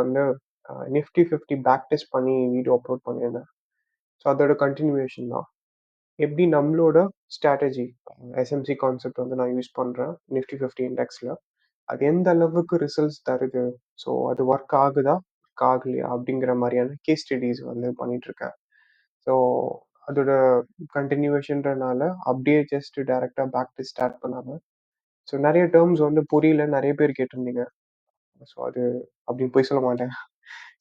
வந்து Nifty 50 back test பண்ணி video upload பண்ணியிருந்தேன். ஸோ அதோட கன்டினியூவேஷன் தான். எப்படி நம்மளோட ஸ்ட்ராட்டஜி எஸ்எம்சி கான்செப்ட் வந்து நான் யூஸ் பண்றேன் நிஃப்டி 50 இண்டெக்ஸ்ல. அது எந்த அளவுக்கு ரிசல்ட்ஸ் தருது, ஸோ அது ஒர்க் ஆகுதா ஒர்க் ஆகலையா அப்படிங்கிற மாதிரியான கேஸ் ஸ்டடீஸ் வந்து பண்ணிட்டு இருக்கேன். ஸோ அதோட கண்டினியூவேஷன்றனால அப்படியே ஜஸ்ட் டைரக்டா பேக் டு ஸ்டார்ட் பண்ணாம, ஸோ நிறைய டேர்ம்ஸ் வந்து புரியல, நிறைய பேர் கேட்டிருந்தீங்க. ஸோ அது அப்படின்னு போய் சொல்ல மாட்டேன்.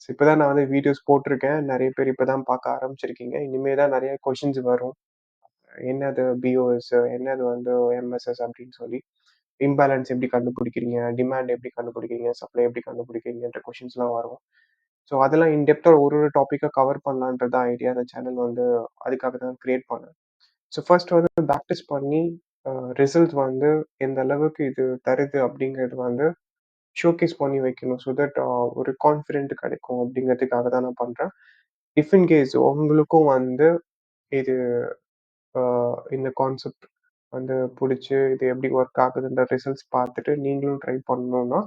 ஸோ இப்போதான் நான் வந்து வீடியோஸ் போட்டிருக்கேன், நிறைய பேர் இப்போதான் பார்க்க ஆரம்பிச்சிருக்கீங்க. இனிமே தான் நிறைய கொஷின்ஸ் வரும். என்னது பிஓஎஸ், என்னது வந்து எம்எஸ்எஸ் அப்படின்னு சொல்லி இம்பேலன்ஸ் எப்படி கண்டுபிடிக்கிறீங்க, டிமாண்ட் எப்படி கண்டுபிடிக்கிறீங்க, சப்ளை எப்படி கண்டுபிடிக்கிறீங்கன்ற கொஷின்ஸ்லாம் வரும். ஸோ அதெல்லாம் இன்டெப்த்தாக ஒரு ஒரு டாப்பிக்காக கவர் பண்ணலான்றது ஐடியா. அந்த சேனல் வந்து அதுக்காக தான் கிரியேட் பண்ணேன். ஸோ ஃபர்ஸ்ட் வந்து ப்ராக்டிஸ் பண்ணி ரிசல்ட் வந்து எந்த அளவுக்கு இது தருது அப்படிங்கிறது வந்து ஷோகேஸ் பண்ணி வைக்கணும். ஸோ தட் ஒரு கான்ஃபிடென்ட் கிடைக்கும் அப்படிங்கிறதுக்காக தான் நான் பண்ணுறேன். இஃப் இன் கேஸ் உங்களுக்கும் வந்து இது இந்த கான்செப்ட் வந்து பிடிச்சி இது எப்படி ஒர்க் ஆகுதுன்ற ரிசல்ட்ஸ் பார்த்துட்டு நீங்களும் ட்ரை பண்ணணும்னா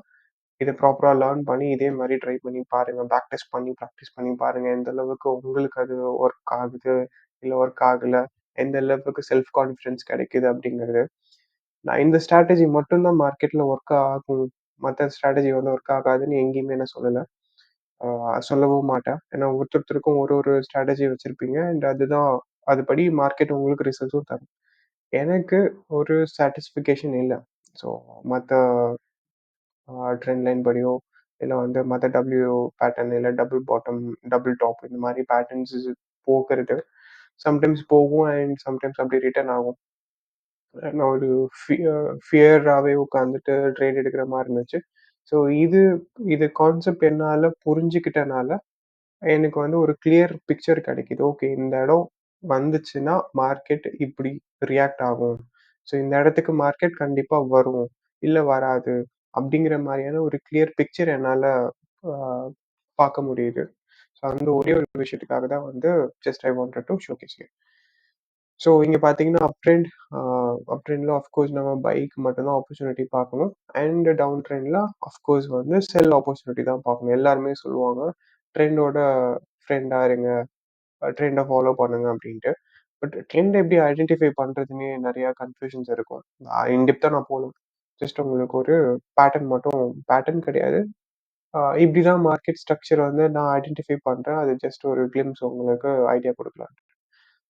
இதை ப்ராப்பராக லேர்ன் பண்ணி இதே மாதிரி ட்ரை பண்ணி பாருங்க. பேக் டெஸ்ட் பண்ணி ப்ராக்டிஸ் பண்ணி பாருங்க எந்த அளவுக்கு உங்களுக்கு அது ஒர்க் ஆகுது, இல்லை ஒர்க் ஆகலை, எந்த அளவுக்கு செல்ஃப் கான்ஃபிடன்ஸ் கிடைக்குது அப்படிங்கிறது. நான் இந்த ஸ்ட்ராட்டஜி மட்டும்தான் மார்க்கெட்ல ஒர்க் ஆகும், மற்ற ஸ்ட்ராட்டஜி வந்து ஒர்க் ஆகாதுன்னு எங்கேயுமே நான் சொல்லலை, சொல்லவும் மாட்டேன். ஏன்னா ஒருத்தருக்கும் ஒரு ஒரு ஸ்ட்ராட்டஜி வச்சிருப்பீங்க அண்ட் அதுதான் அதுபடி மார்க்கெட் உங்களுக்கு ரிசல்ட்ஸும் தரும். எனக்கு ஒரு சாட்டிஸ்ஃபிகேஷன் இல்லை. ஸோ மற்ற ட்ரெண்ட் லைன் படியோ இல்லை வந்து மற்ற டபிள்யூ பேட்டர்ன் இல்லை டபுள் பாட்டம் டபுள் டாப் இந்த மாதிரி பேட்டர்ன்ஸ் போக்குறது சம்டைம்ஸ் போகும் அண்ட் சம்டைம்ஸ் அப்படி ரிட்டர்ன் ஆகும். நான் ஒரு ஃபியராகவே உட்காந்துட்டு ட்ரேட் எடுக்கிற மாதிரி இருந்துச்சு. ஸோ இது இது கான்செப்ட் என்னால் புரிஞ்சுக்கிட்டனால எனக்கு வந்து ஒரு கிளியர் பிக்சர் கிடைக்குது. ஓகே, இந்த இடம் வந்துச்சுன்னா மார்க்கெட் இப்படி ரியாக்ட் ஆகும், ஸோ இந்த இடத்துக்கு மார்க்கெட் கண்டிப்பா வரும், இல்ல வராது அப்படிங்கிற மாதிரியான ஒரு கிளியர் பிக்சர் என்னால பார்க்க முடியுது. ஸோ அந்த ஒரே ஒரு விஷயத்துக்காக தான் வந்து just I wanted to showcase it. So இங்க பாத்தீங்கன்னா அப் ட்ரெண்ட்ல ஆஃப்கோர்ஸ் நம்ம பைக் மட்டும்தான் ஆப்பர்ச்சுனிட்டி பார்க்கணும் அண்ட் டவுன் ட்ரெண்ட்ல ஆஃப்கோர்ஸ் வந்து செல் ஆப்பர்ச்சுனிட்டி தான் பார்க்கணும். எல்லாருமே சொல்லுவாங்க ட்ரெண்டோட ஃப்ரெண்டா இருங்க, ட்ரெண்டை ஃபாலோ பண்ணுங்க அப்படின்ட்டு. பட் ட்ரெண்ட் எப்படி ஐடென்டிஃபை பண்றதுன்னு நிறைய கன்ஃபியூஷன்ஸ் இருக்கும். இன்டெப்தா நான் போகணும். ஜஸ்ட் உங்களுக்கு ஒரு பேட்டர்ன் மட்டும், பேட்டர்ன் கிடையாது, இப்படிதான் மார்க்கெட் ஸ்ட்ரக்சர் வந்து நான் ஐடென்டிஃபை பண்றேன். அது ஜஸ்ட் ஒரு கிளிம்ஸ் உங்களுக்கு ஐடியா கொடுக்கலாம்.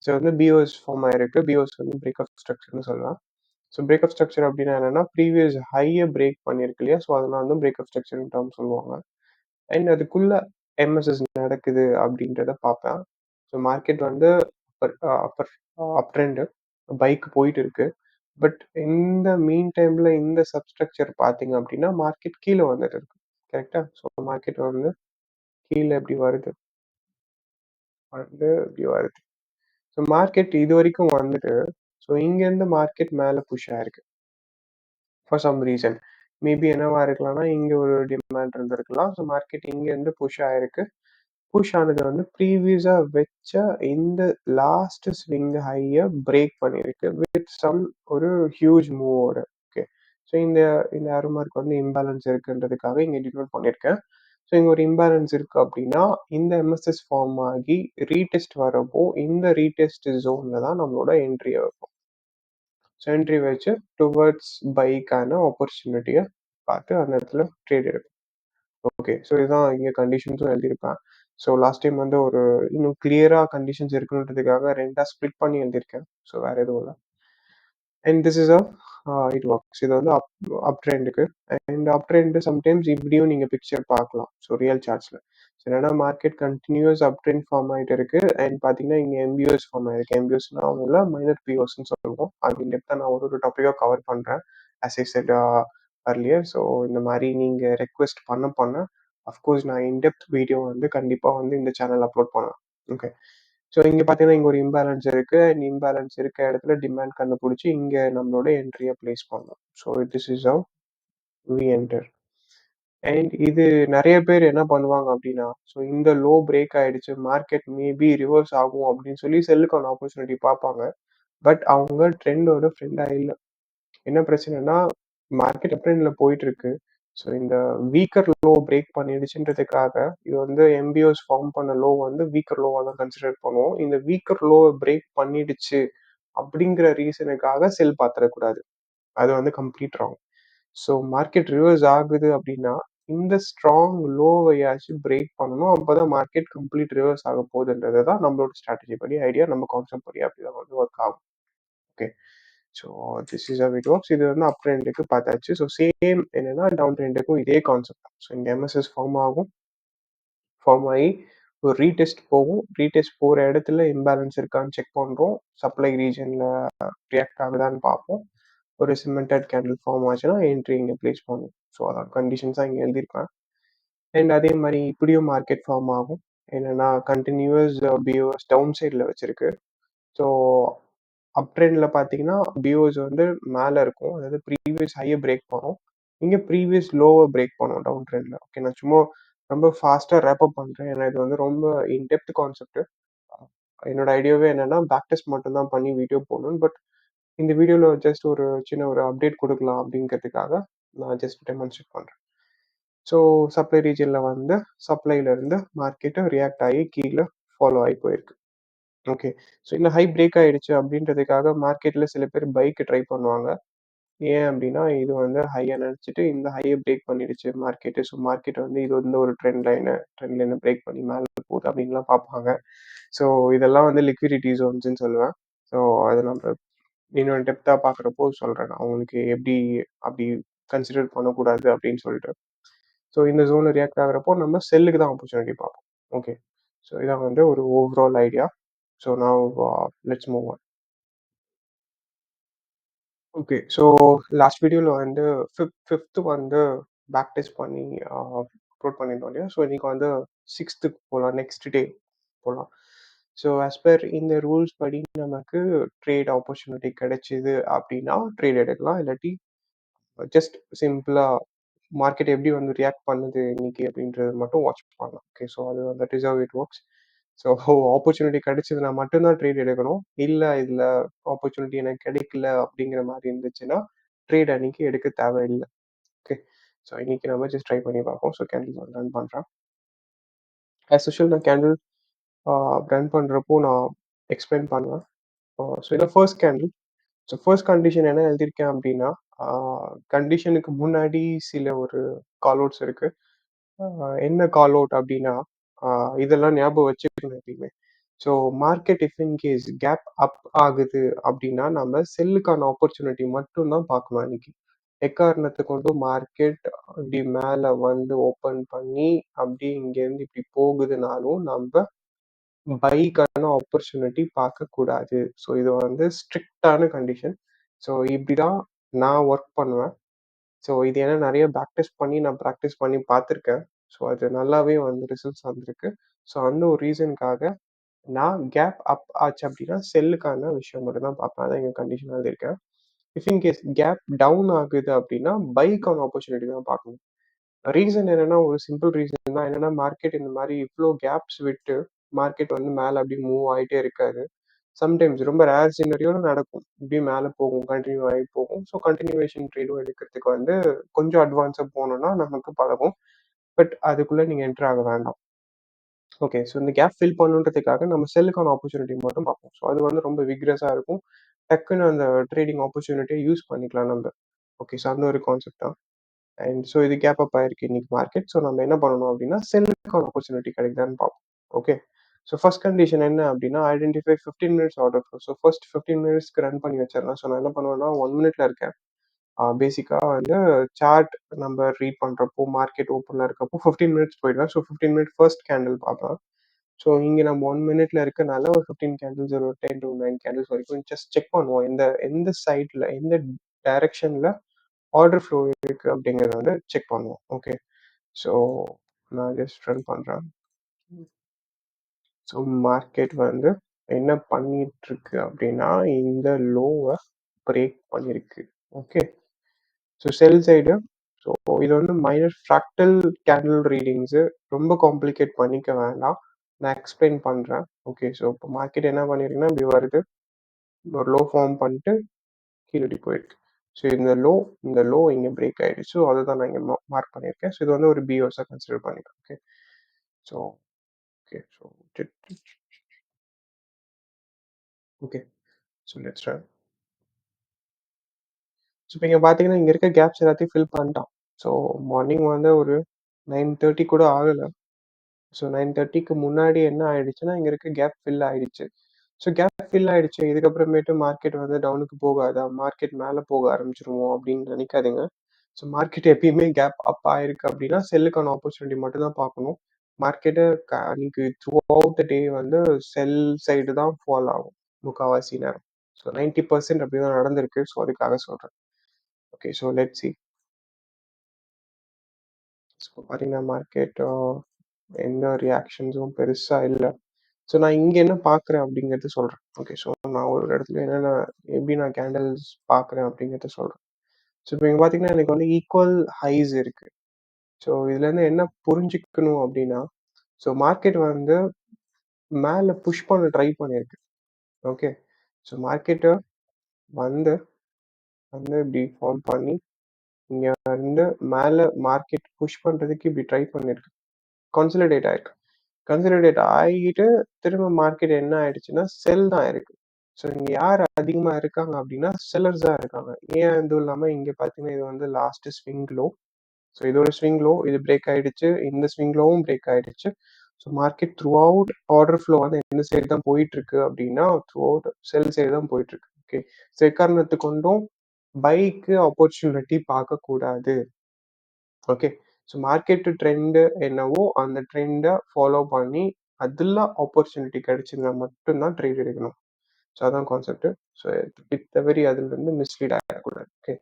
ஸோ வந்து பிஓஎஸ் ஃபார்ம் ஆயிருக்கு. பிஓஎஸ் வந்து பிரேக்அப் ஸ்ட்ரக்சர்னு சொல்லலாம். ஸோ பிரேக்அப் ஸ்ட்ரக்சர் அப்படின்னா என்னன்னா ப்ரீவியஸ் ஹையை பிரேக் பண்ணியிருக்கு இல்லையா, ஸோ அதெல்லாம் வந்து பிரேக்அப் ஸ்ட்ரக்சர்னு டேர்ம் சொல்லுவாங்க. அண்ட் அதுக்குள்ள எம்எஸ்எஸ் நடக்குது அப்படின்றத பார்ப்பேன். ஸோ மார்க்கெட் வந்து அப் ட்ரெண்டு பைக் போயிட்டு இருக்கு. பட் இந்த மீன் டைம்ல இந்த சப்ஸ்ட்ரக்சர் பார்த்தீங்க அப்படின்னா மார்க்கெட் கீழே வந்துட்டு இருக்கு. கரெக்டா? ஸோ மார்க்கெட் வந்து கீழே எப்படி வருது, வந்து இப்படி வருது. ஸோ மார்க்கெட் இது வரைக்கும் வந்துட்டு ஸோ இங்கேருந்து மார்க்கெட் மேலே புஷ் ஆயிருக்கு ஃபார் சம் ரீசன். மேபி என்னவா இருக்கலாம்னா இங்கே ஒரு டிமாண்ட் இருந்திருக்கலாம். ஸோ மார்க்கெட் இங்கேருந்து புஷ் ஆயிருக்கு. புஷ் ஆனது வந்து ப்ரீவியஸாக வச்ச இந்த லாஸ்ட் ஸ்விங் ஹையை பிரேக் பண்ணியிருக்கு வித் சம் ஒரு ஹியூஜ் மூவோட. ஓகே, ஸோ இந்த இந்த ஆரோ மார்க் வந்து இம்பேலன்ஸ் இருக்குன்றதுக்காக இங்கே டினோட் பண்ணியிருக்கேன். ஸோ இங்கே ஒரு இம்பேலன்ஸ் இருக்கு அப்படின்னா இந்த எம்எஸ்எஸ் ஃபார்ம் ஆகி ரீடெஸ்ட் வரப்போ இந்த ரீடெஸ்ட் ஜோன்ல தான் நம்மளோட என்ட்ரியை வைப்போம். ஸோ என்ட்ரி வச்சு டுவர்ட்ஸ் பைக்கான ஆப்பர்ச்சுனிட்டியை பார்த்து அந்த இடத்துல ட்ரேட் எடுக்கும். ஓகே, ஸோ இதுதான் இங்கே கண்டிஷன்ஸும் எழுதியிருப்பேன். ஸோ லாஸ்ட் டைம் வந்து ஒரு இன்னும் கிளியராக கண்டிஷன்ஸ் இருக்குன்றதுக்காக ரெண்டாக ஸ்ப்ளிட் பண்ணி எழுதியிருக்கேன். ஸோ வேறு எதுவும் இல்லை. And this is it works. இது வந்து அப் ட்ரெண்டுக்கு. அண்ட் அப் ட்ரெண்டு சம்டைம்ஸ் இப்படியும் நீங்கள் பிக்சர் பார்க்கலாம். ஸோ ரியல் சார்ட்ஸில் என்னன்னா market continues up trend form ஆகிட்டு இருக்கு. அண்ட் பார்த்தீங்கன்னா இங்கே எம்பிஓஎஸ் ஃபார்ம் ஆயிருக்கு. எம்பிஓஸ்னா அவங்கள மைனர் பிஓஸ்ன்னு சொல்லுவோம். அது இன்டெப்த்தாக நான் ஒரு டாப்பிக்காக கவர் பண்ணுறேன் as I set earlier. So இந்த மாதிரி நீங்கள் ரெக்வெஸ்ட் பண்ண அஃப்கோர்ஸ் நான் இன்டெப்த் வீடியோ வந்து கண்டிப்பாக வந்து இந்த சேனல் அப்லோட் பண்ணுவேன். ஓகே, ஸோ இங்கே பார்த்தீங்கன்னா இங்கே ஒரு இம்பேலன்ஸ் இருக்கு அண்ட் இம்பேலன்ஸ் இருக்க இடத்துல டிமாண்ட் கண்டுபிடிச்சி இங்கே நம்மளோட என்ட்ரியை பிளேஸ் பண்ணோம். So this is how we enter. And இது நிறைய பேர் என்ன பண்ணுவாங்க அப்படின்னா ஸோ இந்த லோ பிரேக் ஆயிடுச்சு, மார்க்கெட் மேபி ரிவர்ஸ் ஆகும் அப்படின்னு சொல்லி செல்லுக்கான ஆப்பர்ச்சுனிட்டி பார்ப்பாங்க. பட் அவங்க ட்ரெண்டோட ஃப்ரெண்டாக இல்லை. என்ன பிரச்சனைனா மார்க்கெட் அப் ட்ரெண்ட்ல போயிட்டு இருக்கு. ஸோ இந்த வீக்கர் லோ பிரேக் பண்ணிடுச்சுன்றதுக்காக இது வந்து எம்பிஓஸ் ஃபார்ம் பண்ண லோ வந்து வீக்கர் லோவாக தான் கன்சிடர் பண்ணுவோம். இந்த வீக்கர் லோவை பிரேக் பண்ணிடுச்சு அப்படிங்கிற ரீசனுக்காக செல் பார்த்துடக்கூடாது. அது வந்து complete wrong. So market reverse ஆகுது அப்படின்னா இந்த ஸ்ட்ராங் லோவையாச்சும் பிரேக் பண்ணணும். அப்போதான் மார்க்கெட் கம்ப்ளீட் ரிவர்ஸ் ஆக போகுதுன்றது தான் நம்மளோட ஸ்ட்ராட்டஜி படி ஐடியா, நம்ம கான்செப்ட் படி அப்படிதான் வந்து ஒர்க் ஆகும். Okay, so this is it works. இது வந்து அப் ட்ரெண்டுக்கு பார்த்தாச்சு. ஸோ சேம் என்னன்னா டவுன் ட்ரெண்டுக்கும் இதே கான்செப்ட். ஸோ இங்கே எம்எஸ்எஸ் ஃபார்ம் ஆகும், ஃபார்ம் ஆகி ஒரு ரீடெஸ்ட் போகும். ரீடெஸ்ட் போகிற இடத்துல இம்பேலன்ஸ் இருக்கான்னு செக் பண்ணுறோம். சப்ளை ரீஜனில் ரியாக்ட் ஆகுதான்னு பார்ப்போம். ஒரு சிமெண்டட் கேண்டில் ஃபார்ம் ஆச்சுன்னா என்ட்ரி இங்கே பிளேஸ் பண்ணும். ஸோ அதான் கண்டிஷன்ஸாக இங்கே எழுதியிருப்பேன். அண்ட் அதே மாதிரி இப்படியும் மார்க்கெட் ஃபார்ம் ஆகும். என்னன்னா கண்டினியூஸ் பிஓஎஸ் டவுன் சைடில் வச்சிருக்கு. ஸோ அப் ட்ரெண்டில் பார்த்தீங்கன்னா பிஓஎஸ் வந்து மேலே இருக்கும், அதாவது ப்ரீவியஸ் ஹையை பிரேக் பண்ணும். இங்கே ப்ரீவியஸ் லோவை பிரேக் பண்ணும் டவுன் ட்ரெண்டில். ஓகே, நான் சும்மா ரொம்ப ஃபாஸ்ட்டாக ரேப்அப் பண்ணுறேன், ஏன்னா இது வந்து ரொம்ப இன்டெப்த் கான்செப்ட். என்னோட ஐடியாவே என்னன்னா பேக் டெஸ்ட் மட்டும் தான் பண்ணி வீடியோ போடணும். பட் இந்த வீடியோவில் ஜஸ்ட் ஒரு சின்ன ஒரு அப்டேட் கொடுக்கலாம் அப்படிங்கிறதுக்காக நான் ஜஸ்ட் டெமான்ஸ்ட்ரேட் பண்ணுறேன். ஸோ சப்ளை ரீஜனில் வந்து சப்ளைலேருந்து மார்க்கெட்டு ரியாக்ட் ஆகி கீழே ஃபாலோ ஆகி போயிருக்கு. ஓகே, ஸோ இந்த ஹை பிரேக் ஆயிடுச்சு அப்படின்றதுக்காக மார்க்கெட்டில் சில பேர் பைக்கு ட்ரை பண்ணுவாங்க. ஏன் அப்படின்னா இது வந்து ஹையை நினச்சிட்டு இந்த ஹையை பிரேக் பண்ணிடுச்சு மார்க்கெட்டு. ஸோ மார்க்கெட் வந்து இது வந்து ஒரு ட்ரெண்ட் லைனை பிரேக் பண்ணி மேலே போகுது அப்படின்லாம் பார்ப்பாங்க. ஸோ இதெல்லாம் வந்து லிக்விடிட்டி ஜோன்ஸ்ன்னு சொல்லுவேன். ஸோ அது நம்ம இன்னும் டெப்த்தாக பார்க்குறப்போ சொல்கிறேன் நான் உங்களுக்கு எப்படி அப்படி கன்சிடர் பண்ணக்கூடாது அப்படின்னு சொல்லிட்டு. ஸோ இந்த ஜோனில் ரியாக்ட் ஆகிறப்போ நம்ம செல்லுக்கு தான் ஆப்பர்ச்சுனிட்டி பார்ப்போம். ஓகே, ஸோ இதான் வந்து ஒரு ஓவரால் ஐடியா. ஸோ நான் let's move on. Okay, so last வீடியோவில் வந்து ஃபிஃப்த்து வந்து பேக் டெஸ்ட் பண்ணி அப்லோட் பண்ணியிருந்தோம் இல்லையா? ஸோ இன்னைக்கு வந்து சிக்ஸ்த்துக்கு போகலாம், நெக்ஸ்ட் டே போகலாம். ஸோ ஆஸ் பர் இந்த ரூல்ஸ் படி நமக்கு ட்ரேட் ஆப்பர்ச்சுனிட்டி கிடைச்சிது அப்படின்னா ட்ரேட் எடுக்கலாம். இல்லாட்டி ஜஸ்ட் சிம்பிளாக மார்க்கெட் எப்படி வந்து ரியாக்ட் பண்ணுது இன்னைக்கு அப்படின்றது மட்டும் வாட்ச் பண்ணலாம். ஓகே, ஸோ அது that is how it works. So opportunity கிடைச்சதுன்னா மட்டும்தான் ட்ரேட் எடுக்கணும். இல்லை இதில் ஆப்பர்ச்சுனிட்டி எனக்கு கிடைக்கல அப்படிங்கிற மாதிரி இருந்துச்சுன்னா ட்ரேட் அன்னைக்கு எடுக்க தேவையில்லை. ஓகே, ஸோ இன்னைக்கு நம்ம ஜஸ்ட் ட்ரை பண்ணி பார்ப்போம். ஸோ கேண்டில் ரன் பண்ணுறேன். ஆஸ் யூஷுவல் நான் கேண்டில் ரன் பண்ணுறப்போ நான் எக்ஸ்பிளைன் பண்ணுவேன். ஸோ இதில் first candle. So first condition என்ன எழுதியிருக்கேன் அப்படின்னா கண்டிஷனுக்கு முன்னாடி சில ஒரு கால் அவுட்ஸ் இருக்கு. என்ன கால் அவுட் அப்படின்னா இதெல்லாம் ஞாபகம் வச்சுக்கணும் எப்பயுமே. So market if in case gap up ஆகுது அப்படின்னா நம்ம செல்லுக்கான ஆப்பர்ச்சுனிட்டி மட்டும் தான் பார்க்கணும் அன்னைக்கு. எக்காரணத்தை கொண்டு மார்க்கெட் இப்படி மேலே வந்து ஓப்பன் பண்ணி அப்படி இங்கேருந்து இப்படி போகுதுனாலும் நம்ம பைக்கான ஆப்பர்ச்சுனிட்டி பார்க்கக்கூடாது. ஸோ இது வந்து ஸ்ட்ரிக்டான கண்டிஷன். ஸோ இப்படிதான் நான் ஒர்க் பண்ணுவேன். ஸோ இது ஏன்னா நிறைய பேக் டெஸ்ட் பண்ணி நான் ப்ராக்டிஸ் பண்ணி பார்த்துருக்கேன். ஸோ அது நல்லாவே வந்து ரிசல்ட்ஸ் வந்திருக்கு. ஸோ அந்த ஒரு ரீசனுக்காக நான் கேப் அப் ஆச்சு அப்படின்னா செல்லுக்கான விஷயம் மட்டும் தான் பார்ப்பேன். அதான் எங்கள் கண்டிஷன் எழுதியிருக்கேன். If in case gap down ஆகுது அப்படின்னா பைக்கான ஆப்பர்ச்சுனிட்டி தான் பார்க்கணும். ரீசன் என்னன்னா ஒரு சிம்பிள் ரீசன் தான். என்னன்னா மார்க்கெட் இந்த மாதிரி இவ்வளோ கேப்ஸ் விட்டு மார்க்கெட் வந்து மேலே அப்படி மூவ் ஆகிட்டே இருக்காது. சம்டைம்ஸ் ரொம்ப ரேர் சினரியோல நடக்கும். இப்படியே மேலே போகும், கண்டினியூ ஆகி போகும். ஸோ கண்டினியூவேஷன் ட்ரேடும் எடுக்கிறதுக்கு வந்து கொஞ்சம் அட்வான்ஸாக போகணும்னா நமக்கு பழகும். பட் அதுக்குள்ளே நீங்கள் என்டர் ஆக வேண்டாம். ஓகே, ஸோ இந்த கேப் ஃபில் பண்ணுன்றதுக்காக நம்ம செல்லுக்கான ஆப்பர்ச்சுனிட்டி மட்டும் பார்ப்போம். ஸோ அது வந்து ரொம்ப விக்ரஸாக இருக்கும். டக்குன்னு அந்த ட்ரேடிங் ஆப்பர்ச்சுனிட்டியை யூஸ் பண்ணிக்கலாம் நம்ம. ஓகே, ஸோ அந்த ஒரு கான்செப்ட் தான். அண்ட் ஸோ இது கேப் அப் ஆயிருக்கு இன்னைக்கு மார்க்கெட். ஸோ நம்ம என்ன பண்ணணும் அப்படின்னா செல்லுக்கான ஆப்பர்ச்சுனிட்டி கிடைக்குதான்னு பார்ப்போம். ஓகே, ஸோ ஃபர்ஸ்ட் கண்டிஷன் என்ன அப்படின்னா identify 15 minutes order flow. So first 15 மினிட்ஸ்க்கு ரன் பண்ணி வச்சிடலாம். ஸோ நான் என்ன பண்ணுவேன்னா 1 மினிட்ல இருக்கேன். பேசிக்காக வந்து சார்ட் நம்ம ரீட் பண்ணுறப்போ மார்க்கெட் ஓப்பனில் இருக்கப்போ 15 மினிட்ஸ் போயிடுவேன். ஸோ 15 மினிட் ஃபர்ஸ்ட் கேண்டில் பார்ப்பேன். ஸோ இங்கே நம்ம 1 மினிட்ல இருக்கனால ஒரு 15 கேண்டில்ஸ் ஒரு 10 to 9 கேண்டில்ஸ் வரைக்கும் ஜஸ்ட் செக் பண்ணுவோம். எந்த எந்த சைடில் எந்த டைரக்ஷனில் ஆர்டர் ஃப்ளோ இருக்கு அப்படிங்கிறத வந்து செக் பண்ணுவோம். ஓகே, ஸோ நான் ஜஸ்ட் ரன் பண்ணுறேன். ஸோ மார்க்கெட் வந்து என்ன பண்ணிட்டு இருக்கு அப்படின்னா இந்த லோவை பிரேக் பண்ணியிருக்கு. ஓகே, ஸோ செல் சைடு. ஸோ இது வந்து மைனர் ஃப்ராக்டல் கேண்டில் ரீடிங்ஸு, ரொம்ப காம்ப்ளிகேட் பண்ணிக்க வேண்டாம். நான் எக்ஸ்பிளைன் பண்ணுறேன். ஓகே, ஸோ இப்போ மார்க்கெட் என்ன பண்ணியிருக்குன்னா இப்படி வருது, ஒரு லோ ஃபார்ம் பண்ணிட்டு கீழே போயிருக்கு. ஸோ இந்த லோ இங்கே பிரேக் ஆயிடுச்சு. ஸோ அதை தான் நான் இங்கே மார்க் பண்ணியிருக்கேன். ஸோ இது வந்து ஒரு பிஓஸாக கன்சிடர் பண்ணிக்கிறேன். Okay. So okay. So okay. So let's run. So இப்போ இங்கே பார்த்தீங்கன்னா இங்கே இருக்க கேப்ஸ் எல்லாத்தையும் ஃபில் பண்ணிட்டான். ஸோ மார்னிங் வந்து ஒரு 9:30 கூட ஆகலை. ஸோ 9:30க்கு முன்னாடி என்ன ஆயிடுச்சுன்னா இங்கே இருக்க கேப் ஃபில் ஆயிடுச்சு. ஸோ கேப் ஃபில் ஆயிடுச்சு. இதுக்கப்புறமேட்டு மார்க்கெட் வந்து டவுனுக்கு போகாதா, மார்க்கெட் மேலே போக ஆரம்பிச்சிருவோம் அப்படின்னு நினைக்காதீங்க. ஸோ மார்க்கெட் எப்பயுமே கேப் அப் ஆயிருக்கு அப்படின்னா செல்லுக்கான ஆப்பர்ச்சுனிட்டி மட்டும் தான் பார்க்கணும். மார்க்கெட்டு அன்னைக்கு த்ரூ அவுட் த டே வந்து செல் சைடு தான் ஃபால் ஆகும் முக்கால்வாசி நேரம். ஸோ 90% அப்படி தான் நடந்திருக்கு. ஸோ அதுக்காக சொல்கிறேன். Okay. So let see. So பார்த்தீங்கன்னா மார்க்கெட் எந்த ரியாக்ஷன்ஸும் பெருசாக இல்லை. ஸோ நான் இங்கே என்ன பார்க்குறேன் அப்படிங்கிறது சொல்கிறேன். ஓகே. ஸோ நான் ஒரு இடத்துல என்னென்ன எப்படி நான் கேண்டல்ஸ் பார்க்குறேன் அப்படிங்கிறத சொல்கிறேன். ஸோ இப்போ இங்கே பார்த்தீங்கன்னா எனக்கு வந்து ஈக்குவல் ஹைஸ் இருக்குது. ஸோ இதுலேருந்து என்ன புரிஞ்சுக்கணும் அப்படின்னா, ஸோ மார்க்கெட் வந்து மேலே புஷ் பண்ண ட்ரை பண்ணியிருக்கு. ஓகே. ஸோ மார்க்கெட்டை வந்து வந்து இப்படி ஃபால் பண்ணி இங்கே வந்து மேலே மார்க்கெட் புஷ் பண்ணுறதுக்கு இப்படி ட்ரை பண்ணியிருக்கு. கன்சாலிடேட் ஆயிருக்கு. கன்சாலிடேட் ஆகிட்டு திரும்ப மார்க்கெட் என்ன ஆயிடுச்சுன்னா செல் தான் இருக்கு. ஸோ இங்கே யார் அதிகமாக இருக்காங்க அப்படின்னா செல்லர்ஸ் தான் இருக்காங்க. ஏன் இதுவும் இல்லாமல் இங்கே பார்த்தீங்கன்னா இது வந்து லாஸ்ட் ஸ்விங் லோ. ஸோ இது ஒரு ஸ்விங் லோ, இது பிரேக் ஆயிடுச்சு. இந்த ஸ்விங் லோவும் பிரேக் ஆயிடுச்சு. So market through out order flow வந்து எந்த சைடு தான் போயிட்டு இருக்கு அப்படின்னா த்ரூ அவுட் செல் சைடு தான் போயிட்டு இருக்கு. ஓகே. ஸோ எக்காரணத்து கொண்டும் பைக்கு ஆப்பர்ச்சுனிட்டி பார்க்கக்கூடாது. ஓகே. ஸோ மார்க்கெட் ட்ரெண்டு என்னவோ அந்த ட்ரெண்டை ஃபாலோ பண்ணி அதில் ஆப்பர்ச்சுனிட்டி கிடைச்சிருந்தா மட்டும்தான் ட்ரேட் எடுக்கணும். ஸோ அதான் கான்செப்ட். ஸோ தவிர அதுல இருந்து மிஸ்லீட் ஆகக்கூடாது. ஓகே.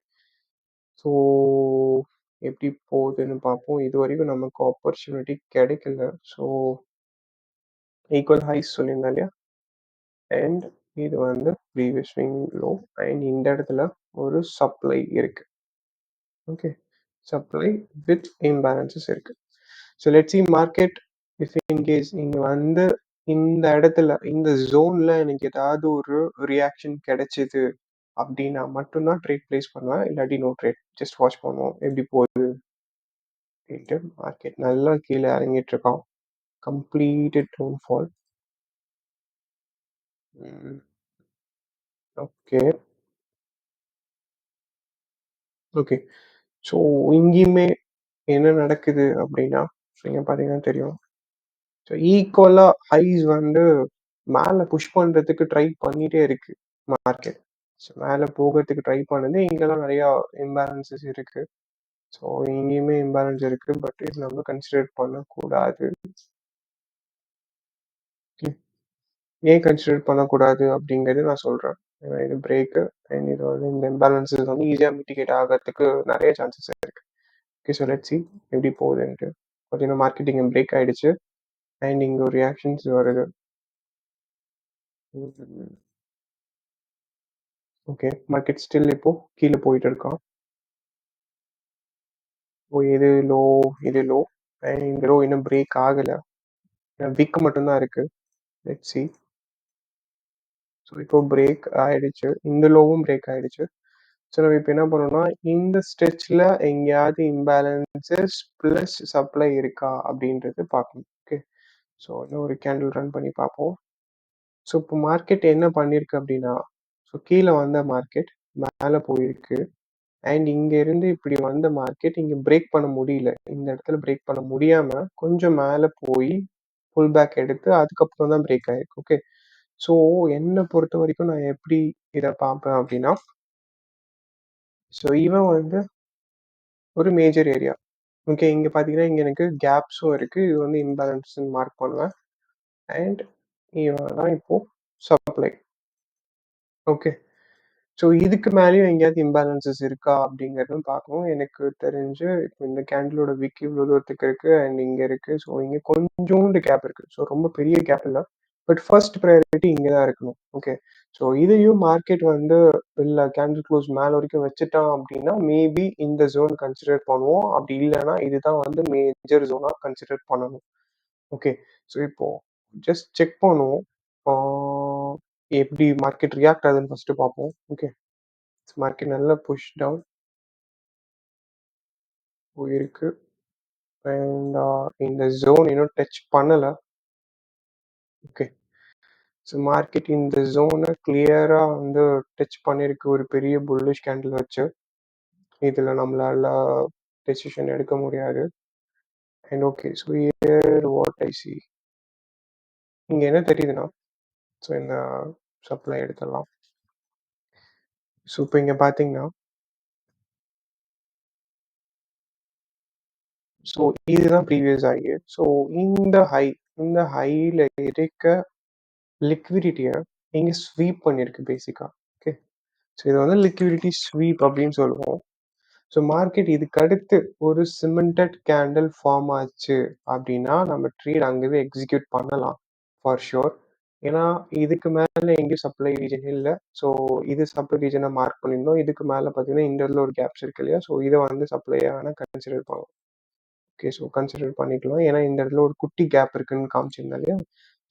ஸோ எப்படி போகுதுன்னு பார்ப்போம். இது வரைக்கும் நமக்கு ஆப்பர்ச்சுனிட்டி கிடைக்கல. ஸோ ஈக்குவல் ஹைஸ் சொல்லியிருந்தேன் இல்லையா, அண்ட் இது வந்து ப்ரீவியஸ் ஸ்விங் லோ அண்ட் இந்த இடத்துல ஒரு சப்ளை இருக்கு. ஓகே. சப்ளை வித் இம்பேலன்சஸ் இருக்கு. So let see market if in case இங்கே வந்து இந்த இடத்துல இந்த ஜோன்ல எனக்கு ஏதாவது ஒரு ரியாக்ஷன் கிடைச்சிது அப்படின்னா மட்டும்தான் ட்ரேட் பிளேஸ் பண்ணுவேன். இல்லாட்டி நோ ட்ரேட். ஜஸ்ட் வாட்ச் பண்ணுவோம் எப்படி போகுது அப்படின்ட்டு. மார்க்கெட் நல்லா கீழே இறங்கிட்டு இருக்கான். Completed down fall. Okay. Okay. So இங்கேயுமே என்ன நடக்குது அப்படின்னா நீங்க பார்த்தீங்கன்னா தெரியும். ஸோ ஈக்குவலா ஹைஸ் வந்து மேலே புஷ் பண்றதுக்கு ட்ரை பண்ணிட்டே இருக்கு மார்க்கெட். ஸோ மேலே போகிறதுக்கு ட்ரை பண்ணுது. இங்கெல்லாம் நிறையா இம்பேலன்சஸ் இருக்கு. ஸோ இங்கேயுமே இம்பேலன்ஸ் இருக்கு. பட் இது நம்ம கன்சிடர் பண்ணக்கூடாது. ஏன் கன்சிடர் பண்ணக்கூடாது அப்படிங்கிறது நான் சொல்றேன். ஏன்னா இது பிரேக்கு அண்ட் இது வந்து இந்த இம்பேலன்சஸ் வந்து ஈஸியாக மிட்டிகேட் ஆகிறதுக்கு நிறைய சான்சஸ் இருக்கு. ஓகே. ஸோ லெட்ஸ் சி எப்படி போகுதுன்ட்டு. பார்த்தீங்கன்னா மார்க்கெட்டிங் பிரேக் ஆயிடுச்சு அண்ட் இங்கே ஒரு ரியாக்ஷன்ஸ் வருது. ஓகே. மார்க்கெட் ஸ்டில் இப்போ கீழே போயிட்டு இருக்கான். ஓ இது லோ, இது லோ அண்ட் இந்த லோ இன்னும் பிரேக் ஆகலை. விக் மட்டும்தான் இருக்கு. Let's see. ஸோ இப்போ பிரேக் ஆயிடுச்சு. இந்த லோவும் பிரேக் ஆயிடுச்சு. ஸோ நம்ம இப்போ என்ன பண்ணோம்னா இந்த ஸ்ட்ரெச்சில் எங்கேயாவது இம்பேலன்சஸ் ப்ளஸ் சப்ளை இருக்கா அப்படின்றது பார்க்கணும். ஓகே. ஸோ இன்னும் ஒரு கேண்டில் ரன் பண்ணி பார்ப்போம். ஸோ இப்போ மார்க்கெட் என்ன பண்ணியிருக்கு அப்படின்னா, ஸோ கீழே வந்த மார்க்கெட் மேலே போயிருக்கு அண்ட் இங்கே இருந்து இப்படி வந்த மார்க்கெட் இங்கே பிரேக் பண்ண முடியல. இந்த இடத்துல பிரேக் பண்ண முடியாமல் கொஞ்சம் மேலே போய் புல் பேக் எடுத்து அதுக்கப்புறம் தான் பிரேக் ஆயிருக்கு. ஓகே. ஸோ என்னை பொறுத்த வரைக்கும் நான் எப்படி இதை பார்ப்பேன் அப்படின்னா, ஸோ இவன் வந்து ஒரு மேஜர் ஏரியா. ஓகே. இங்கே பார்த்தீங்கன்னா இங்கே எனக்கு கேப்ஸும் இருக்குது. இது வந்து இம்பேலன்ஸ்ன்னு மார்க் பண்ணுவேன் அண்ட் இவன் தான் இப்போது சப்ளை. ஓகே. ஸோ இதுக்கு மேலேயும் எங்கேயாவது இம்பேலன்சஸ் இருக்கா அப்படிங்கிறதும் பார்க்கணும். எனக்கு தெரிஞ்சு இப்போ இந்த கேண்டிலோட விக் இவ்வளோ தூரத்துக்கு இருக்குது அண்ட் இங்கே இருக்குது. ஸோ இங்கே கொஞ்சோண்டு கேப் இருக்குது. ஸோ ரொம்ப பெரிய கேப் இல்லை. பட் ஃபர்ஸ்ட் ப்ரையாரிட்டி இங்கே தான் இருக்கணும். ஓகே. ஸோ இதையும் மார்க்கெட் வந்து இல்லை கேண்டில் க்ளோஸ் மேலே வரைக்கும் வச்சுட்டான் அப்படின்னா மேபி இந்த ஜோன் கன்சிடர் பண்ணுவோம். அப்படி இல்லைன்னா இதுதான் வந்து மேஜர் ஜோனாக கன்சிடர் பண்ணணும். ஓகே. ஸோ இப்போ ஜஸ்ட் செக் பண்ணுவோம். எப்படி மார்க்கெட் ரியாக்ட் ஆகுதுன்னு ஃபர்ஸ்ட் பார்ப்போம். ஓகே. மார்க்கெட் நல்லா புஷ் டவுன் போயிருக்கு. அண்ட் இந்த ஜோன் இன்னும் டச் பண்ணல. ஓகே. ஸோ மார்க்கெட் இந்த ஜோனை கிளியரா வந்து டச் பண்ணிருக்கு ஒரு பெரிய புல்லிஷ் கேண்டில் வச்சு. இதுல நம்மளால டெசிஷன் எடுக்க முடியாது. And okay, so here what I C, இங்க என்ன தெரியுதுன்னா, ஸோ இந்த சப்ளை எடுத்துடலாம். ஸோ இப்போ இங்க பாத்தீங்கன்னா, ஸோ இதுதான் ப்ரீவியஸ் ஹை. ஸோ இந்த ஹைல இருக்க லிக்விடிட்டியை இங்க ஸ்வீப் பண்ணிருக்கு பேசிக்கா. ஓகே, ஸோ இது வந்து லிக்விடிட்டி ஸ்வீப் அப்படின்னு சொல்லுவோம். ஸோ மார்க்கெட் இதுக்கு அடுத்து ஒரு சிமெண்டட் கேண்டில் ஃபார்ம் ஆச்சு அப்படின்னா நம்ம ட்ரேட் அங்கவே எக்ஸிக்யூட் பண்ணலாம் ஃபார் ஷுர். ஏன்னா இதுக்கு மேலே எங்கேயும் சப்ளை ரீஜன் இல்லை. ஸோ இது சப்ளை ரீஜனை மார்க் பண்ணியிருந்தோம். இதுக்கு மேலே பார்த்தீங்கன்னா இந்த இடத்துல ஒரு கேப்ஸ் இருக்கு இல்லையா, ஸோ இதை வந்து சப்ளையாக வேணால் கன்சிடர் பண்ணலாம். ஓகே, ஸோ கன்சிடர் பண்ணிக்கலாம். ஏன்னா இந்த இடத்துல ஒரு குட்டி கேப் இருக்குன்னு காமிச்சிருந்தா இல்லையா.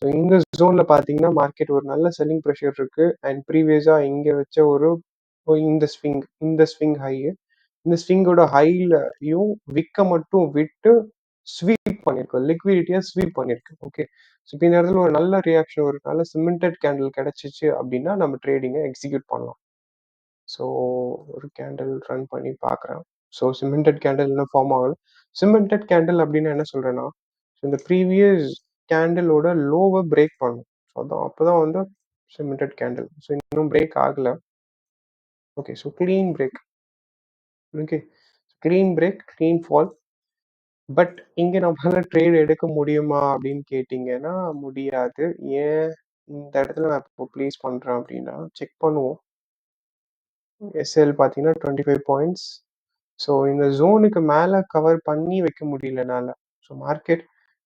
ஸோ இந்த ஜோன்ல பார்த்தீங்கன்னா மார்க்கெட் ஒரு நல்ல செல்லிங் ப்ரெஷர் இருக்கு. அண்ட் ப்ரீவியஸா இங்க வச்ச ஒரு இந்த ஸ்விங் ஹை, இந்த ஸ்விங்கோட ஹைலையும் விக்க மட்டும் விட்டு ஸ்வீப் பண்ணிருக்கு, லிக்விடிட்டியா ஸ்வீப் பண்ணிருக்கு. ஓகே, ஸோ இப்போ இந்த இடத்துல ஒரு நல்ல ரியாக்ஷன், ஒரு நல்ல சிமெண்டட் கேண்டில் கிடைச்சிச்சு அப்படின்னா நம்ம ட்ரேடிங்கை எக்ஸிக்யூட் பண்ணலாம். ஸோ ஒரு கேண்டில் ரன் பண்ணி பார்க்குறேன். ஸோ சிமெண்டட் கேண்டில் இன்னும் ஃபார்ம் ஆகல. சிமெண்டட் கேண்டில் அப்படின்னு என்ன சொல்றேன்னா, இந்த ப்ரீவியஸ் கேண்டிலோட லோவை பிரேக் பண்ணும். ஸோ அதான் அப்போதான் வந்து சிமெண்டட் கேண்டில். ஸோ இன்னும் பிரேக் ஆகல. Okay, so clean break. Okay, clean break, clean fall. But இங்க நம்மளால ட்ரேட் எடுக்க முடியுமா அப்படின்னு கேட்டிங்கன்னா முடியாது. ஏன், இந்த இடத்துல நான் இப்போ ப்ளேஸ் பண்றேன் அப்படின்னா செக் பண்ணுவோம். எஸ்எல் பார்த்தீங்கன்னா 25 பாயிண்ட்ஸ். ஸோ இந்த ஜோனுக்கு மேலே கவர் பண்ணி வைக்க முடியலனால, ஸோ மார்க்கெட்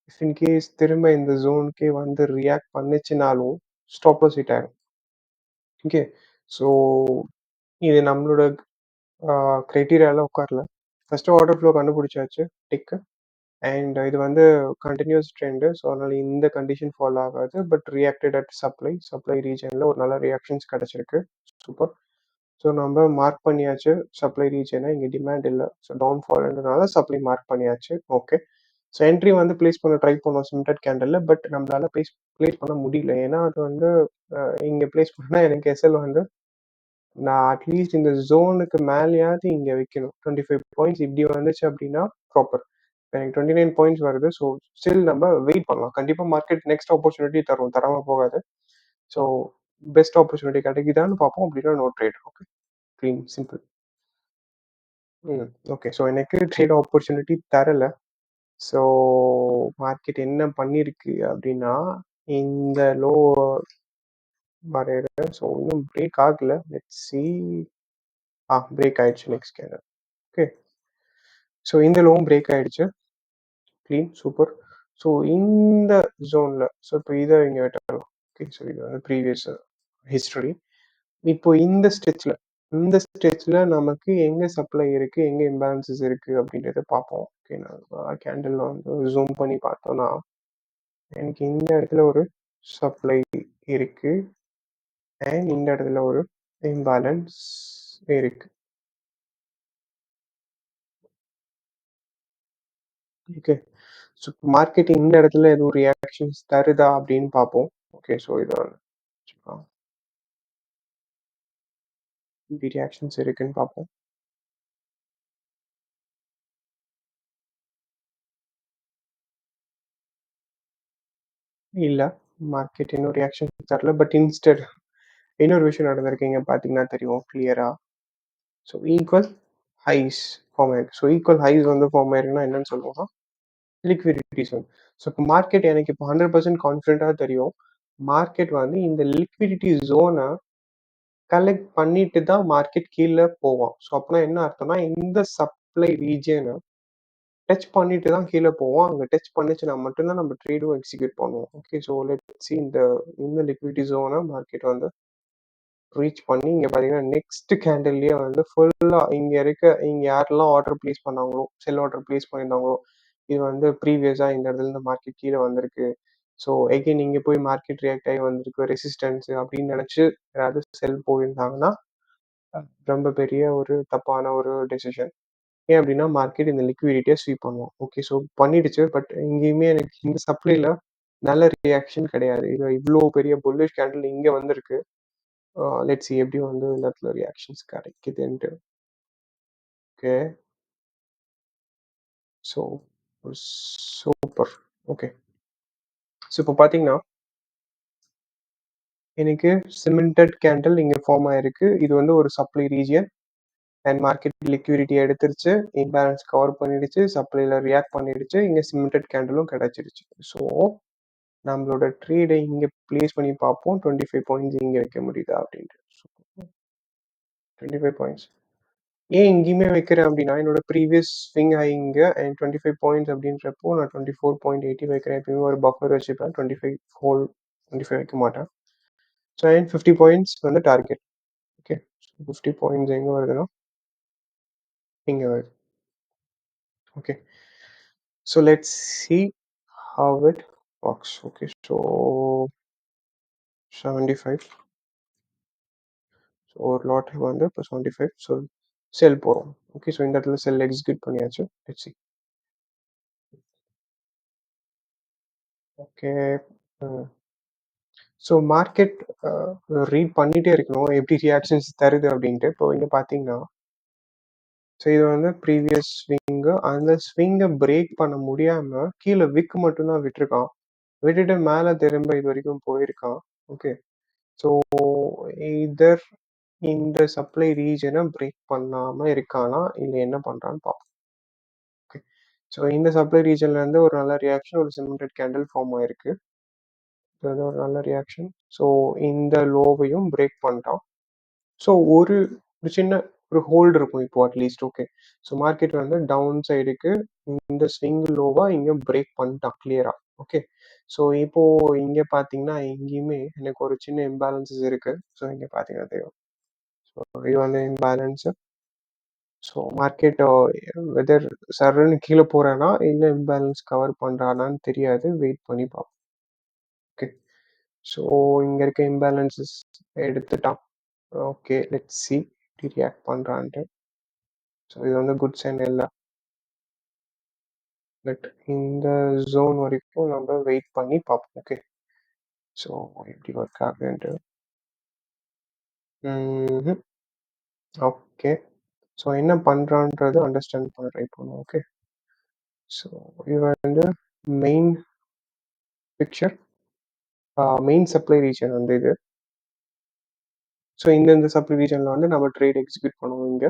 இஃப் இன்கேஸ் திரும்ப இந்த ஜோனுக்கே வந்து ரியாக்ட் பண்ணுச்சுனாலும் ஸ்டாப் லாஸ் ஹிட் ஆகும். ஓகே, ஸோ இது நம்மளோட க்ரைட்டீரியாவில் உட்காரல. ஃபர்ஸ்ட் ஆர்டர் ஃப்ளோ கண்டுபிடிச்சாச்சு டிக்கு. அண்ட் இது வந்து கண்டினியூஸ் ட்ரெண்டு. ஸோ அதனால இந்த கண்டிஷன் ஃபாலோ ஆகாது. பட் ரியாக்டட் அட் சப்ளை ரீஜனில் ஒரு நல்ல ரியாக்ஷன்ஸ் கிடைச்சிருக்கு. சூப்பர். ஸோ நம்ம மார்க் பண்ணியாச்சு சப்ளை ரீஜனை. இங்கே டிமாண்ட் இல்லை, ஸோ டவுன் ஃபால்ன்றதுனால சப்ளை மார்க் பண்ணியாச்சு. ஓகே, ஸோ என்ட்ரி வந்து பிளேஸ் பண்ண ட்ரை பண்ணோம் சிமெண்டட் கேண்டலில். பட் நம்மளால பிளேஸ் பண்ண முடியல. ஏன்னா அது வந்து இங்கே பிளேஸ் பண்ணால் எனக்கு எஸ்எல் வந்து நான் அட்லீஸ்ட் இந்த ஜோனுக்கு மேலேயாவது இங்கே வைக்கணும். 25 பாயிண்ட்ஸ் இப்படி வந்துச்சு அப்படின்னா ப்ராப்பர். எனக்கு 29 பாயிண்ட்ஸ் வருது. ஸோ ஸ்டில் நம்ம வெயிட் பண்ணலாம். கண்டிப்பாக மார்க்கெட் நெக்ஸ்ட் ஆப்பர்ச்சுனிட்டி தரும், தராமல் போகாது. ஸோ பெஸ்ட் ஆப்பர்ச்சுனிட்டி கிடைக்குதான்னு பார்ப்போம். அப்படின்னா no trade. Okay, clean, simple. Okay, so எனக்கு ட்ரேட் ஆப்பர்ச்சுனிட்டி தரல. ஸோ மார்க்கெட் என்ன பண்ணிருக்கு அப்படின்னா இந்த லோ வரையிறேன். ஸோ இன்னும் பிரேக் ஆகல. Let's see. பிரேக் ஆயிடுச்சு நெக்ஸ்ட் கேண்டல். ஓகே, ஸோ இந்த லோவும் பிரேக் ஆயிடுச்சு. Clean, super. ஸோ இந்த ஜோன்ல, ஸோ இப்போ இதை இங்கே விட்டுறலாம். ஓகே, ஸோ இது வந்து ப்ரீவியஸ் ஹிஸ்டரி. இப்போ இந்த ஸ்டெச்சில் நமக்கு எங்கே சப்ளை இருக்குது, எங்கே இம்பேலன்சஸ் இருக்குது அப்படின்றத பார்ப்போம். ஓகே, நான் கேண்டில் வந்து ஜூம் பண்ணி பார்த்தோன்னா எனக்கு இந்த இடத்துல ஒரு சப்ளை இருக்கு அண்ட் இந்த இடத்துல ஒரு இம்பேலன்ஸ் இருக்கு. ஓகே, ஸோ மார்க்கெட் இந்த இடத்துல எதுவும் ரியாக்ஷன்ஸ் தருதா அப்படின்னு பார்ப்போம். ஓகே, ஸோ இது ரியாக்ஷன்ஸ் இருக்குன்னு பார்ப்போம். இல்லை, மார்க்கெட் இன்னும் ரியாக்ஷன் தரல. பட் இன்ஸ்டட் இன்னொரு விஷயம் நடந்திருக்கீங்க பார்த்தீங்கன்னா தெரியும் கிளியரா. ஸோ ஈக்குவல் ஹைஸ் ஃபார்ம் ஆயிருக்கு. ஸோ ஈக்குவல் ஹைஸ் வந்து ஃபார்ம் ஆயிருக்குன்னா என்னன்னு சொல்லுவோம்னா லிக்விடிட்டி ஜோன். ஸோ இப்போ மார்க்கெட் எனக்கு இப்போ 100% கான்ஃபிடென்ட்டாக தெரியும். மார்க்கெட் வந்து இந்த லிக்விடிட்டி ஜோனை கலெக்ட் பண்ணிட்டு தான் மார்க்கெட் கீழே போவோம். ஸோ அப்படின்னா என்ன அர்த்தம்னா இந்த சப்ளை ரீஜனை டச் பண்ணிட்டு தான் கீழே போவோம். அங்கே டச் பண்ணிச்சுன்னா மட்டும்தான் நம்ம ட்ரேடும் எக்ஸிக்யூட் பண்ணுவோம். ஓகே, ஸோ லெட்ஸ் சி இந்த இந்த லிக்விடிட்டி ஜோனை மார்க்கெட் வந்து ரீச் பண்ணி இங்கே பார்த்தீங்கன்னா நெக்ஸ்ட் கேண்டில்லையே வந்து ஃபுல்லாக இங்கே யாரெல்லாம் ஆர்டர் ப்ளேஸ் பண்ணாங்களோ, செல் ஆர்டர் ப்ளேஸ் பண்ணியிருந்தாங்களோ, இது வந்து ப்ரீவியஸாக இந்த இடத்துல இருந்து மார்க்கெட் கீழே வந்திருக்கு. ஸோ எகைன் இங்கே போய் மார்க்கெட் ரியாக்ட் ஆகி வந்திருக்கு ரெசிஸ்டன்ஸ் அப்படின்னு நினச்சி யாராவது செல் போயிருந்தாங்கன்னா ரொம்ப பெரிய ஒரு தப்பான ஒரு டெசிஷன். ஏன் அப்படின்னா, மார்க்கெட் இந்த லிக்விடிட்டிய ஸ்வீப் பண்ணும். ஓகே. ஸோ பண்ணிடுச்சு. பட் எங்கேயுமே எனக்கு இந்த சப்ளைல நல்ல ரியாக்ஷன் கிடையாது. இது இவ்ளோ பெரிய புல்லிஷ் கேண்டில் இங்க வந்திருக்கு. லெட்ஸ் சி எப்படி வந்து இந்த இடத்துல ரியாக்ஷன்ஸ் கிடைக்குதுன்ட்டு. Okay. So super. Okay. So இப்போ பார்த்தீங்கன்னா, எனக்கு சிமெண்டட் கேண்டில் இங்க ஃபார்ம் ஆயிருக்கு. இது வந்து ஒரு supply region and market liquidity எடுத்துருச்சு. இம்பேலன்ஸ் கவர் பண்ணிடுச்சு. சப்ளைல ரியாக்ட் பண்ணிடுச்சு. இங்க சிமெண்டட் கேண்டிலும் கிடைச்சிருச்சு. ஸோ நம்மளோட ட்ரேட இங்க பிளேஸ் பண்ணி பார்ப்போம். 25 பாயிண்ட்ஸ் இங்க வைக்க முடியுதா அப்படின்ட்டு. 25 பாயிண்ட்ஸ். ஏன் இங்கேயுமே வைக்கிறேன் அப்படின்னா, என்னோட ப்ரீவியஸ் ஸ்விங் ஹை இங்க அண்ட் 25 பாயிண்ட்ஸ் அப்படின்றப்போ நான் 24.80 வைக்கிறேன். எப்பயுமே ஒரு பஃபர் வச்சுப்பேன். 25 ஹோல் 25 வைக்க மாட்டேன். ஸோ அண்ட் 50 பாயிண்ட்ஸ் வந்து டார்கெட். ஓகே. 50 பாயிண்ட்ஸ் எங்க வருதுன்னா, இங்க வருது. Okay. So let's see how it works. Okay. So 75. So ஒரு லாட் வந்து இப்போ 75. ஸோ செல் போகிறோம். ஓகே. ஸோ இந்த இடத்துல செல் எக்ஸிக்யூட் பண்ணியாச்சு. Let's see. Okay. So market read பண்ணிட்டே இருக்கணும். எப்படி ரியாக்ஷன்ஸ் தருது அப்படின்ட்டு. இப்போ இங்க பார்த்தீங்கன்னா, ஸோ இது வந்து ப்ரீவியஸ் ஸ்விங்கு. அந்த ஸ்விங்கை பிரேக் பண்ண முடியாம கீழே விக் மட்டும் தான் விட்டுருக்கான். விட்டுட்டு மேலே திரும்ப இது வரைக்கும் போயிருக்கான். ஓகே. ஸோ இதர் இந்த சப்ளை ரீஜனை பிரேக் பண்ணாம இருக்கானா, இல்ல என்ன பண்றான்னு பார்ப்போம். ஓகே. ஸோ இந்த சப்ளை ரீஜன்ல இருந்து ஒரு நல்ல ரியாக்ஷன், ஒரு சிமெண்டட் கேண்டில் ஃபார்ம் ஆயிருக்கு. இது வந்து ஒரு நல்ல ரியாக்ஷன். ஸோ இந்த லோவையும் பிரேக் பண்ணிட்டான். ஸோ ஒரு ஒரு சின்ன ஒரு ஹோல்டு இருக்கும் இப்போ அட்லீஸ்ட். ஓகே. ஸோ மார்க்கெட் வந்து டவுன் சைடுக்கு இந்த ஸ்விங் லோவா இங்க பிரேக் பண்ணிட்டான் கிளியரா. ஓகே. ஸோ இப்போ இங்க பாத்தீங்கன்னா எங்கேயுமே எனக்கு ஒரு சின்ன இம்பேலன்சஸ் இருக்கு. ஸோ இங்க பாத்தீங்கன்னா தெரியும். ஸோ இது வந்து இம்பேலன்ஸ். ஸோ மார்க்கெட் வெதர் சர்ன்னு கீழே போறானா இல்லை இம்பேலன்ஸ் கவர் பண்றானான்னு தெரியாது. வெயிட் பண்ணி பார்ப்போம். ஓகே. ஸோ இங்க இருக்க இம்பேலன்சஸ் எடுத்துட்டான். ஓகே. லெட்ஸ் சி எப்படி ரியாக்ட் பண்றான்ட்டு. ஸோ இது வந்து குட் சைன் இல்லை. பட் இந்த ஜோன் வரைக்கும் நம்ம வெயிட் பண்ணி பார்ப்போம். ஓகே. ஸோ எப்படி ஒர்க் ஆகுதுன்ட்டு. ஓகே. ஸோ என்ன பண்றான்றது அண்டர்ஸ்டாண்ட் பண்ண ட்ரை பண்ணுவோம். ஓகே. ஸோ இது வந்து main picture, main supply region வந்து இது. ஸோ இந்த சப்ளை ரீஜன்ல வந்து நம்ம ட்ரேட் எக்ஸிக்யூட் பண்ணுவோம் இங்க.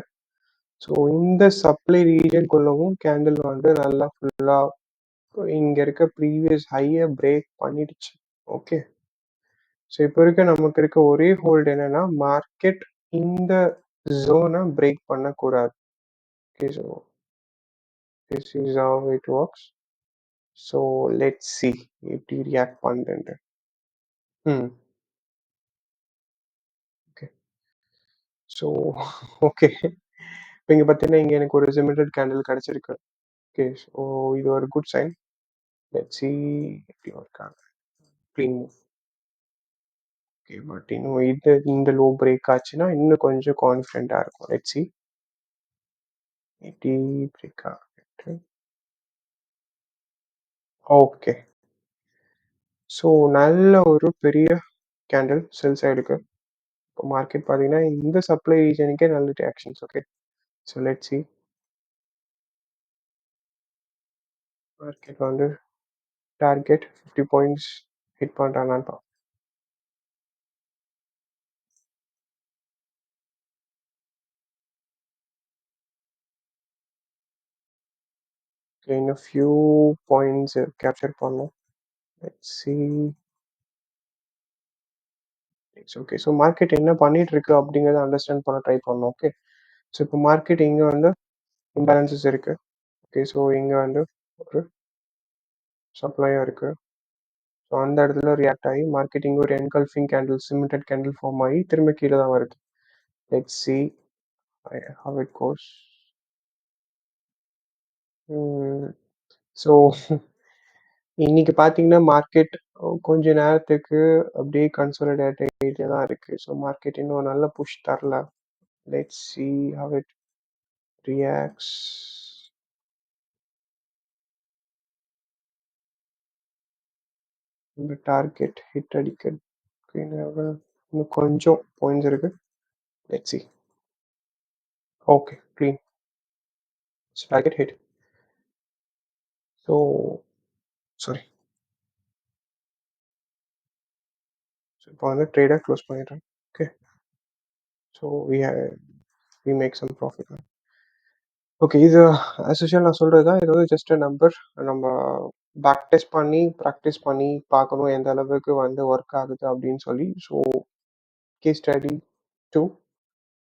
ஸோ இந்த சப்ளை ரீஜனுக்குள்ளவும் கேண்டில் வந்து நல்லா ஃபுல்லா இங்க இருக்க ப்ரீவியஸ் ஹையை பிரேக் பண்ணிடுச்சு. ஓகே. ஸோ இப்போ இருக்க நமக்கு இருக்க ஒரே ஹோல்டு என்னன்னா, மார்க்கெட் இந்த ஜோனை பிரேக் பண்ணக்கூடாது. Okay. So this is how it works. So let's see எப்படி ரியாக்ட் பண்ணுதுன்ட்டு. ம். ஓகே. So okay. இப்போ இங்க பார்த்தீங்கன்னா, இங்க எனக்கு ஒரு சிமெண்டட் கேண்டில் கிடைச்சிருக்கு. ஓகே. ஸோ இது ஒரு குட் சைன். லெட்ஸ் சி எப்படி ஒர்க் ஆகுது. Clean move. ஓகே. பட் இன்னும் இந்த லோ பிரேக் ஆச்சுன்னா இன்னும் கொஞ்சம் கான்ஃபிடென்ட்டா இருக்கும். லெட்ஸ் சி எப்படி பிரேக் ஆகுது. ஓகே. ஸோ நல்ல ஒரு பெரிய கேண்டில் செல் சைடுக்கு. இப்போ மார்க்கெட் பார்த்தீங்கன்னா, இந்த சப்ளை ரீஜனுக்கே நல்ல reactions. Okay. So let's see market வந்து டார்கெட் 50 பாயிண்ட்ஸ் ஹிட் பண்றானான்னு பார்ப்போம். இன்னும் ஃபியூ பாயிண்ட்ஸ் கேப்சர் பண்ணோம். Let's see. It's okay. So market என்ன பண்ணிட்டு இருக்கு அப்படிங்கிறத அண்டர்ஸ்டாண்ட் பண்ண ட்ரை பண்ணோம். ஓகே. ஸோ இப்போ மார்க்கெட் இங்க வந்து இம்பேலன்சஸ் இருக்கு. ஓகே. ஸோ இங்க வந்து ஒரு சப்ளையும் இருக்கு. ஸோ அந்த இடத்துல ரியாக்ட் ஆகி மார்க்கெட் இங்க ஒரு engulfing candle, cemented candle form ஆகி திரும்ப கீழே தான் வருது. Let's see how it goes. So இன்னைக்கு பார்த்தீங்கன்னா மார்க்கெட் கொஞ்ச நேரத்துக்கு அப்படியே கன்சாலிடேட் ஆகிட்டே தான் இருக்கு. ஸோ மார்க்கெட் இன்னும் நல்ல புஷ் தரல. let's see how it reacts. இந்த டார்கெட் ஹிட் அடிக்க இன்னும் கொஞ்சம் பாயிண்ட்ஸ் இருக்கு. Let's see. Okay clean target hit. So sorry, so இப்போ வந்து ட்ரேடை க்ளோஸ் பண்ணிடுறேன். Okay, so we make some profit. Okay, இது ஆஸ் யூஷுவல் நான் சொல்கிறது தான். இது வந்து ஜஸ்ட் நம்பர். நம்ம பேக் டெஸ்ட் பண்ணி ப்ராக்டிஸ் பண்ணி பார்க்கணும் எந்த அளவுக்கு வந்து ஒர்க் ஆகுது அப்படின்னு சொல்லி. So case study 2